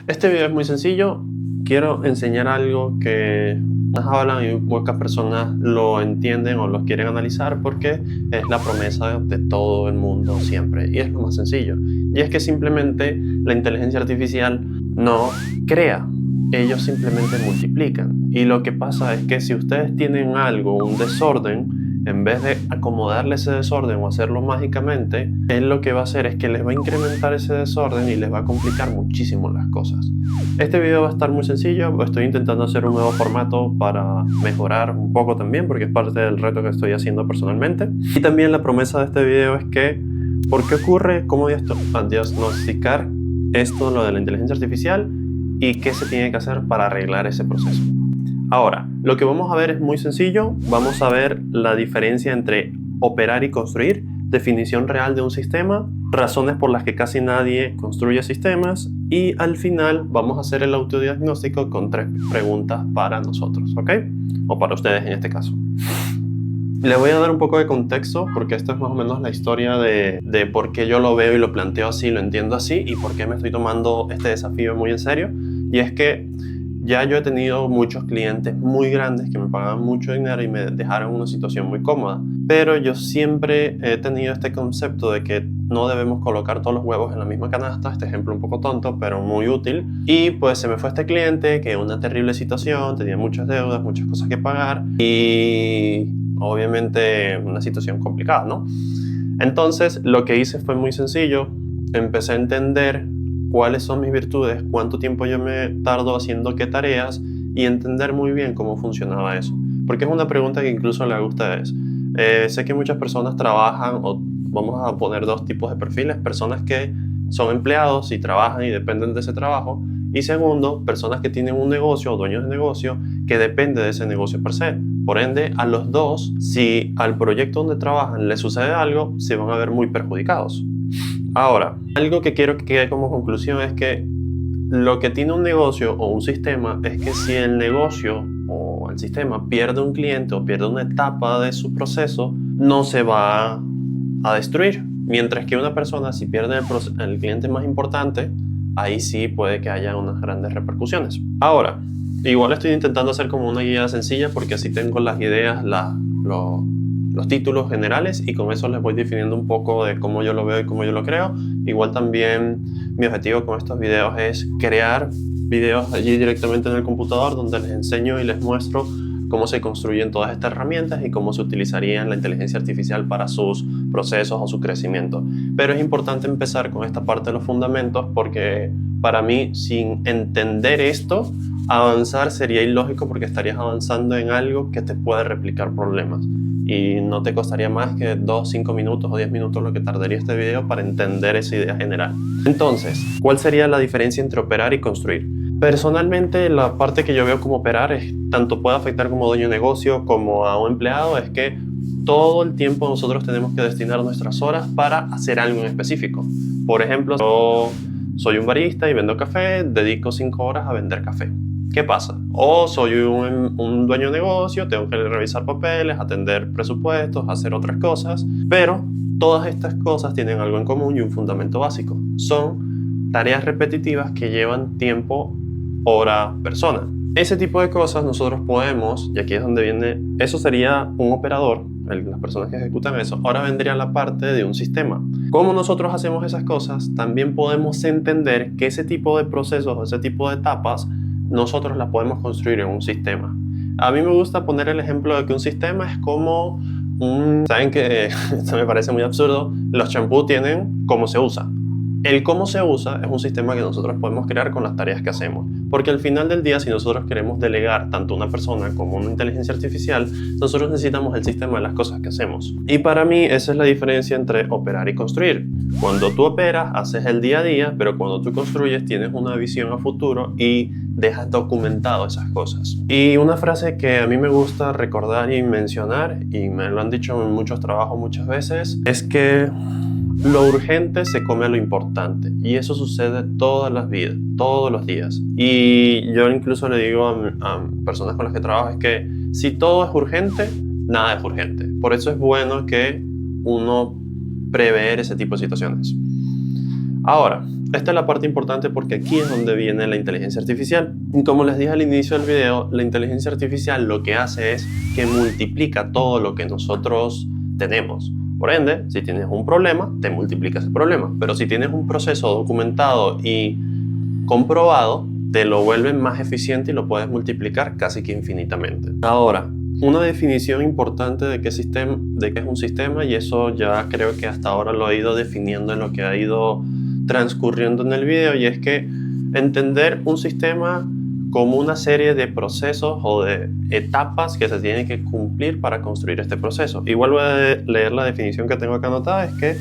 Este video es muy sencillo. Quiero enseñar algo que nos hablan y pocas personas lo entienden o lo quieren analizar porque es la promesa de todo el mundo siempre. Y es lo más sencillo. Y es que simplemente la inteligencia artificial no crea. Ellos simplemente multiplican. Y lo que pasa es que si ustedes tienen algo, un desorden, en vez de acomodarle ese desorden o hacerlo mágicamente, él lo que va a hacer es que les va a incrementar ese desorden y les va a complicar muchísimo las cosas. Este video va a estar muy sencillo, estoy intentando hacer un nuevo formato para mejorar un poco también, porque es parte del reto que estoy haciendo personalmente. Y también la promesa de este video es que, ¿por qué ocurre? ¿Cómo diagnosticar esto, lo de la inteligencia artificial? ¿Y qué se tiene que hacer para arreglar ese proceso? Ahora, lo que vamos a ver es muy sencillo. Vamos a ver la diferencia entre operar y construir, definición real de un sistema, razones por las que casi nadie construye sistemas y al final vamos a hacer el autodiagnóstico con 3 preguntas para nosotros, ¿ok? O para ustedes en este caso. Les voy a dar un poco de contexto porque esto es más o menos la historia de por qué yo lo veo y lo planteo así, lo entiendo así y por qué me estoy tomando este desafío muy en serio. Y es que ya yo he tenido muchos clientes muy grandes que me pagaban mucho dinero y me dejaron en una situación muy cómoda. Pero yo siempre he tenido este concepto de que no debemos colocar todos los huevos en la misma canasta. Este ejemplo un poco tonto, pero muy útil. Y pues se me fue este cliente que una terrible situación, tenía muchas deudas, muchas cosas que pagar y obviamente una situación complicada, ¿no? Entonces lo que hice fue muy sencillo. Empecé a entender cuáles son mis virtudes, cuánto tiempo yo me tardo haciendo qué tareas y entender muy bien cómo funcionaba eso. Porque es una pregunta que incluso le hago a ustedes. Sé que muchas personas trabajan, o vamos a poner 2 tipos de perfiles, personas que son empleados y trabajan y dependen de ese trabajo, y segundo, personas que tienen un negocio o dueños de negocio que depende de ese negocio per se. Por ende, a los dos, si al proyecto donde trabajan les sucede algo, se van a ver muy perjudicados. Ahora, algo que quiero que quede como conclusión es que lo que tiene un negocio o un sistema es que si el negocio o el sistema pierde un cliente o pierde una etapa de su proceso, no se va a destruir. Mientras que una persona, si pierde el cliente más importante, ahí sí puede que haya unas grandes repercusiones. Ahora, igual estoy intentando hacer como una guía sencilla porque así tengo las ideas, los títulos generales y con eso les voy definiendo un poco de cómo yo lo veo y cómo yo lo creo. Igual también mi objetivo con estos videos es crear videos allí directamente en el computador donde les enseño y les muestro cómo se construyen todas estas herramientas y cómo se utilizaría la inteligencia artificial para sus procesos o su crecimiento. Pero es importante empezar con esta parte de los fundamentos porque para mí, sin entender esto, avanzar sería ilógico porque estarías avanzando en algo que te puede replicar problemas y no te costaría más que 2, 5 minutos o 10 minutos lo que tardaría este video para entender esa idea general. Entonces, ¿cuál sería la diferencia entre operar y construir? Personalmente, la parte que yo veo como operar es tanto puede afectar como dueño de negocio como a un empleado, es que todo el tiempo nosotros tenemos que destinar nuestras horas para hacer algo en específico. Por ejemplo, yo soy un barista y vendo café, dedico 5 horas a vender café. ¿Qué pasa? O soy un dueño de negocio, tengo que revisar papeles, atender presupuestos, hacer otras cosas, pero todas estas cosas tienen algo en común y un fundamento básico. Son tareas repetitivas que llevan tiempo, hora, persona. Ese tipo de cosas nosotros podemos, y aquí es donde viene, eso sería un operador, las personas que ejecutan eso. Ahora vendría la parte de un sistema. ¿Cómo nosotros hacemos esas cosas? También podemos entender que ese tipo de procesos o ese tipo de etapas nosotros las podemos construir en un sistema. A mí me gusta poner el ejemplo de que un sistema es como ¿saben que esto me parece muy absurdo? Los champús tienen cómo se usa. El cómo se usa es un sistema que nosotros podemos crear con las tareas que hacemos. Porque al final del día, si nosotros queremos delegar tanto una persona como una inteligencia artificial, nosotros necesitamos el sistema de las cosas que hacemos. Y para mí esa es la diferencia entre operar y construir. Cuando tú operas, haces el día a día, pero cuando tú construyes, tienes una visión a futuro y dejas documentado esas cosas. Y una frase que a mí me gusta recordar y mencionar, y me lo han dicho en muchos trabajos muchas veces, es que lo urgente se come a lo importante y eso sucede todas las vidas, todos los días. Y yo incluso le digo a personas con las que trabajo es que si todo es urgente, nada es urgente. Por eso es bueno que uno prever ese tipo de situaciones. Ahora, esta es la parte importante porque aquí es donde viene la inteligencia artificial. Como les dije al inicio del video, la inteligencia artificial lo que hace es que multiplica todo lo que nosotros tenemos. Por ende, si tienes un problema, te multiplica ese problema. Pero si tienes un proceso documentado y comprobado, te lo vuelve más eficiente y lo puedes multiplicar casi que infinitamente. Ahora, una definición importante de qué es un sistema, y eso ya creo que hasta ahora lo he ido definiendo en lo que ha ido transcurriendo en el video, y es que entender un sistema como una serie de procesos o de etapas que se tienen que cumplir para construir este proceso. Y vuelvo a leer la definición que tengo acá anotada, es que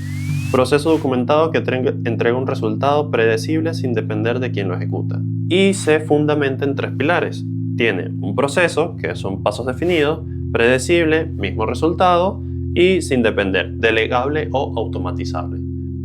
proceso documentado que entrega un resultado predecible sin depender de quién lo ejecuta. Y se fundamenta en 3 pilares. Tiene un proceso, que son pasos definidos, predecible, mismo resultado, y sin depender, delegable o automatizable.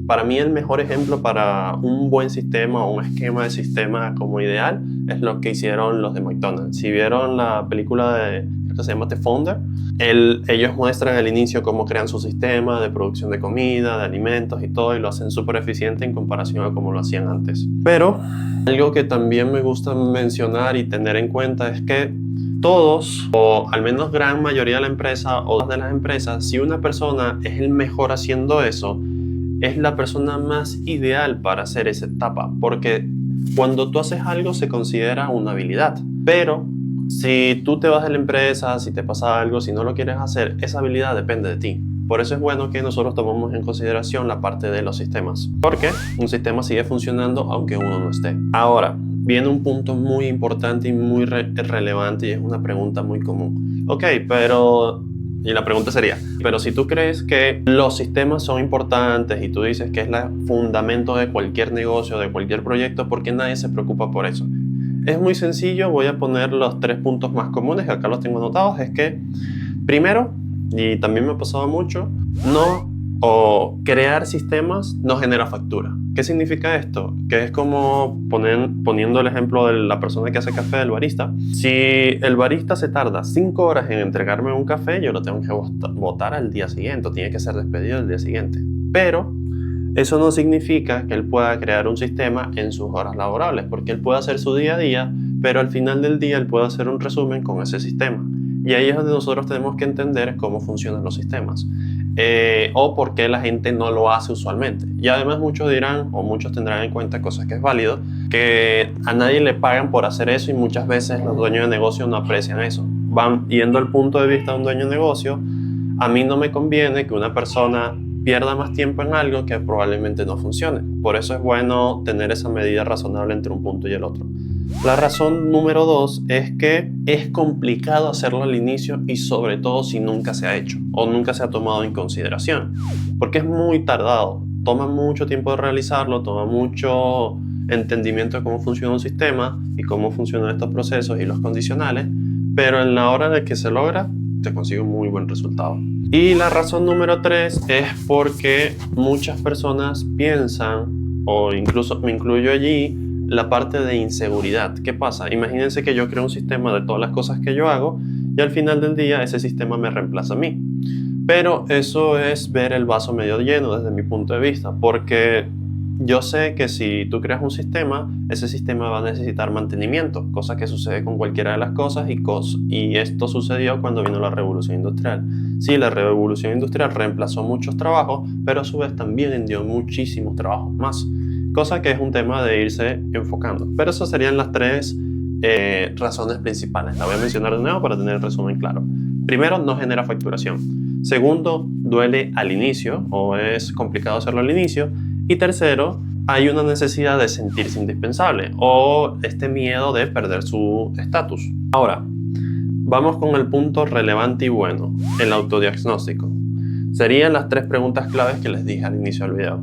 Para mí el mejor ejemplo para un buen sistema o un esquema de sistema como ideal es lo que hicieron los de McDonald's. Si vieron la película creo que se llama The Founder, ellos muestran al inicio cómo crean su sistema de producción de comida, de alimentos y todo, y lo hacen súper eficiente en comparación a cómo lo hacían antes. Pero algo que también me gusta mencionar y tener en cuenta es que todos, o al menos gran mayoría de la empresa o de las empresas, si una persona es el mejor haciendo eso, es la persona más ideal para hacer esa etapa, porque cuando tú haces algo se considera una habilidad, pero si tú te vas de la empresa, si te pasa algo, si no lo quieres hacer, esa habilidad depende de ti. Por eso es bueno que nosotros tomemos en consideración la parte de los sistemas, porque un sistema sigue funcionando aunque uno no esté. Ahora, viene un punto muy importante y muy relevante, y es una pregunta muy común. Ok, y la pregunta sería, pero si tú crees que los sistemas son importantes y tú dices que es el fundamento de cualquier negocio, de cualquier proyecto, ¿por qué nadie se preocupa por eso? Es muy sencillo, voy a poner los 3 puntos más comunes, que acá los tengo anotados. Es que, primero, y también me ha pasado mucho, crear sistemas no genera factura. ¿Qué significa esto? Que es como poniendo el ejemplo de la persona que hace café, del barista. Si el barista se tarda 5 horas en entregarme un café, yo lo tengo que botar al día siguiente, tiene que ser despedido el día siguiente. Pero eso no significa que él pueda crear un sistema en sus horas laborables, porque él puede hacer su día a día, pero al final del día él puede hacer un resumen con ese sistema. Y ahí es donde nosotros tenemos que entender cómo funcionan los sistemas. O por qué la gente no lo hace usualmente. Y además muchos dirán, o muchos tendrán en cuenta, cosas que es válido, que a nadie le pagan por hacer eso, y muchas veces los dueños de negocio no aprecian eso. Van yendo al punto de vista de un dueño de negocio. A mí no me conviene que una persona pierda más tiempo en algo que probablemente no funcione. Por eso es bueno tener esa medida razonable entre un punto y el otro. La razón número 2 es que es complicado hacerlo al inicio, y sobre todo si nunca se ha hecho o nunca se ha tomado en consideración, porque es muy tardado, toma mucho tiempo de realizarlo, toma mucho entendimiento de cómo funciona un sistema y cómo funcionan estos procesos y los condicionales, pero en la hora de que se logra, se consigue un muy buen resultado. Y la razón número 3 es porque muchas personas piensan, o incluso me incluyo allí, la parte de inseguridad. ¿Qué pasa? Imagínense que yo creo un sistema de todas las cosas que yo hago, y al final del día ese sistema me reemplaza a mí. Pero eso es ver el vaso medio lleno desde mi punto de vista, porque yo sé que si tú creas un sistema, ese sistema va a necesitar mantenimiento, cosa que sucede con cualquiera de las cosas, y esto sucedió cuando vino la revolución industrial. Sí, la revolución industrial reemplazó muchos trabajos, pero a su vez también dio muchísimos trabajos más, cosa que es un tema de irse enfocando. Pero esas serían las 3 razones principales. La voy a mencionar de nuevo para tener el resumen claro. Primero, no genera facturación. Segundo, duele al inicio, o es complicado hacerlo al inicio. Y tercero, hay una necesidad de sentirse indispensable, o este miedo de perder su estatus. Ahora, vamos con el punto relevante y bueno, el autodiagnóstico. Serían las 3 preguntas claves que les dije al inicio del video.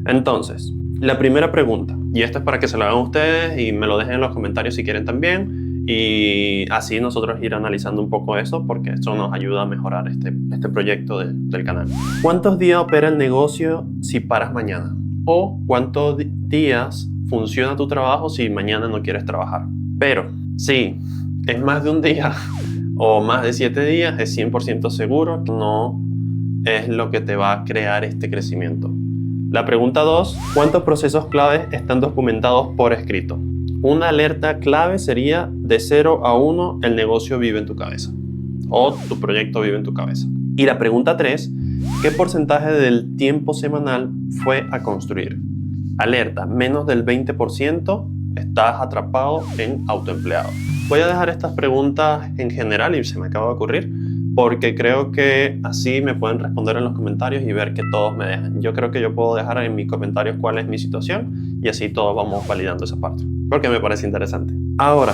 Entonces, la primera pregunta, y esto es para que se lo hagan ustedes y me lo dejen en los comentarios si quieren también, y así nosotros ir analizando un poco eso, porque eso nos ayuda a mejorar este proyecto del canal. ¿Cuántos días opera el negocio si paras mañana? ¿O cuántos días funciona tu trabajo si mañana no quieres trabajar? Pero si es más de un día o más de 7 días, es 100% seguro que no es lo que te va a crear este crecimiento. La pregunta 2, ¿cuántos procesos claves están documentados por escrito? Una alerta clave sería de 0 a 1 el negocio vive en tu cabeza o tu proyecto vive en tu cabeza. Y la pregunta 3, ¿qué porcentaje del tiempo semanal fue a construir? Alerta, menos del 20% estás atrapado en autoempleado. Voy a dejar estas preguntas en general y se me acaba de ocurrir porque creo que así me pueden responder en los comentarios y ver que todos me dejan. Yo creo que yo puedo dejar en mis comentarios cuál es mi situación y así todos vamos validando esa parte, porque me parece interesante. Ahora,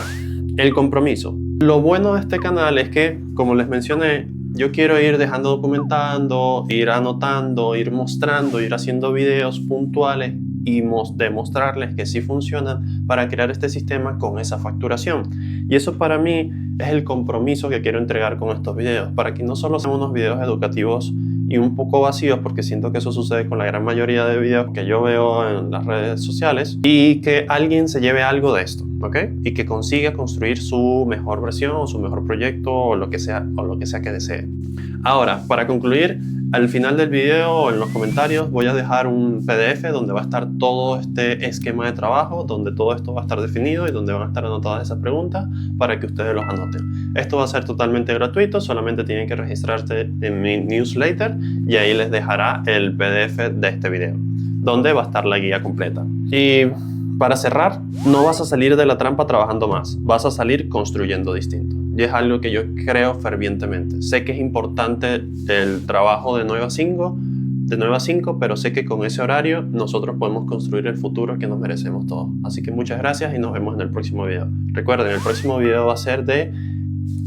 el compromiso. Lo bueno de este canal es que, como les mencioné, yo quiero ir dejando documentando, ir anotando, ir mostrando, ir haciendo videos puntuales y demostrarles que sí funcionan para crear este sistema con esa facturación. Y eso para mí es el compromiso que quiero entregar con estos videos, para que no solo sean unos videos educativos y un poco vacíos, porque siento que eso sucede con la gran mayoría de videos que yo veo en las redes sociales, y que alguien se lleve algo de esto, ¿ok? Y que consiga construir su mejor versión o su mejor proyecto o lo que sea que desee. Ahora, para concluir, al final del video o en los comentarios voy a dejar un PDF donde va a estar todo este esquema de trabajo, donde todo esto va a estar definido y donde van a estar anotadas esas preguntas para que ustedes los anoten. Esto va a ser totalmente gratuito, solamente tienen que registrarse en mi newsletter y ahí les dejará el PDF de este video, donde va a estar la guía completa. Y para cerrar, no vas a salir de la trampa trabajando más, vas a salir construyendo distinto. Y es algo que yo creo fervientemente. Sé que es importante el trabajo de 9 a 5, pero sé que con ese horario nosotros podemos construir el futuro que nos merecemos todos. Así que muchas gracias y nos vemos en el próximo video. Recuerden, el próximo video va a ser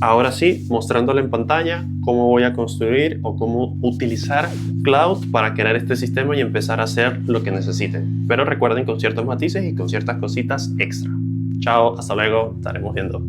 ahora sí, mostrándole en pantalla cómo voy a construir o cómo utilizar Cloud para crear este sistema y empezar a hacer lo que necesiten. Pero recuerden, con ciertos matices y con ciertas cositas extra. Chao, hasta luego, estaremos viendo.